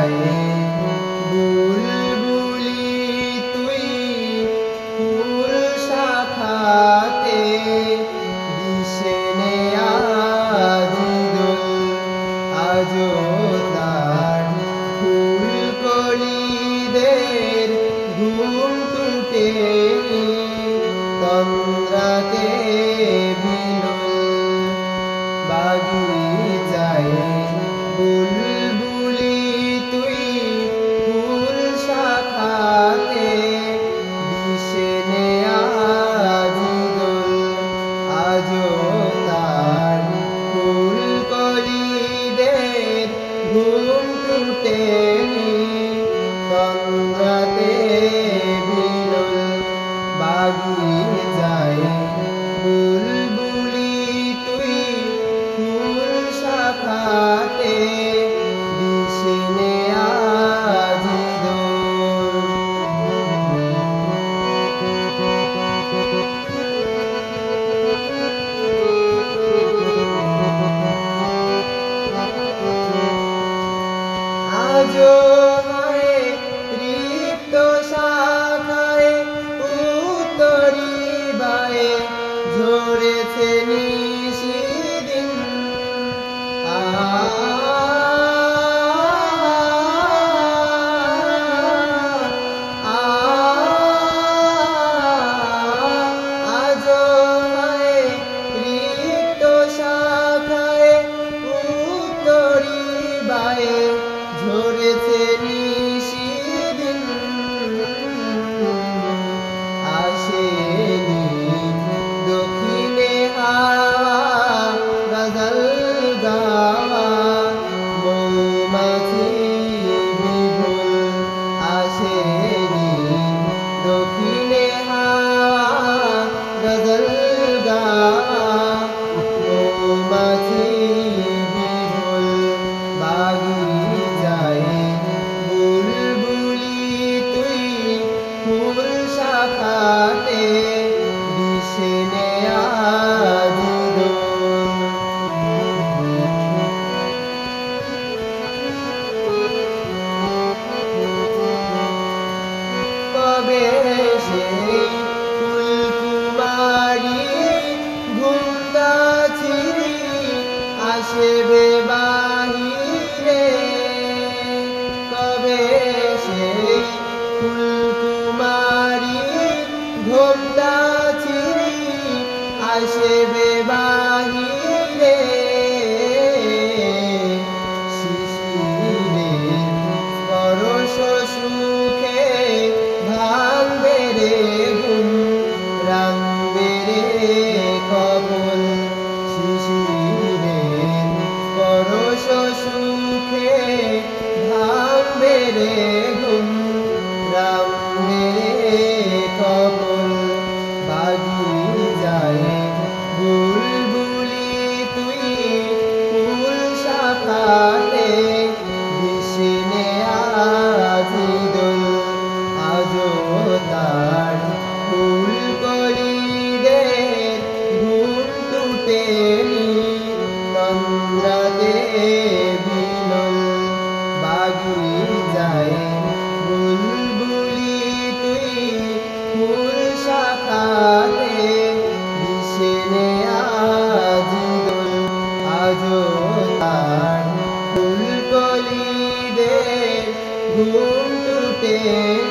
যায় বুলবুলি তুই ফুল শাখাতে দিশে নে আজি দোল আজো তার ফুল কলিদের ঘুম টুটেনি তন্দ্রাতে বিলোল বাগিচায় বুলবুলি তুই ফুল শাখাতে দিশে নে আজি দোল আজো তার ফুল কলিদের ঘুম টুটেনি তন্দ্রাতে বিলোল বাগিচায় বুলবুলি তুই ফুল শাখাতে দিশে নে আজি দোল আজো হায় রিক্ত শাখায় উত্তরি বায়ে ঝরেছে নিশিদিন আজো হায় রিক্ত শাখায় উত্তরি বায়ে ঝরেছে নিশিদিন আসেনি দক্ষিণে হাওয়া গজল গাওয়া মৌমাছি বিপুল আসেনি দক্ষিণে হাওয়া গজল গাওয়া মৌমাছি বিপুল বাগিচায় বুলবুলি তুই ফুল শাখাতে দিশে নে আজি দোল কবে সেই ফুলকুমারী ঘুমটা ছিড়ি আসবে বাহিরে কবে সেই ফুলকুমারী ঘুমটা ছিড়ি আসবে বাহিরে শিশিরের পরশ সুখে ভাঙবে রে ঘুম রাঙবে রে কবল শিশিরের পরশ সুখে ভাঙবে রে ঘুম রাঙবে রে কবল বাগিচায় বুলবুলি তুই ফুল শাখাতে দিশে নে আজি দোল আজো তার ফুল কলিদের ঘুম টুটেনি তন্দ্রাতে বিলোল বাগিচায় বুলবুলি তুই ফুল শাখাতে দিশে নে আজি দোল আজো তার ফুল কলিদের ঘুম টুটেনি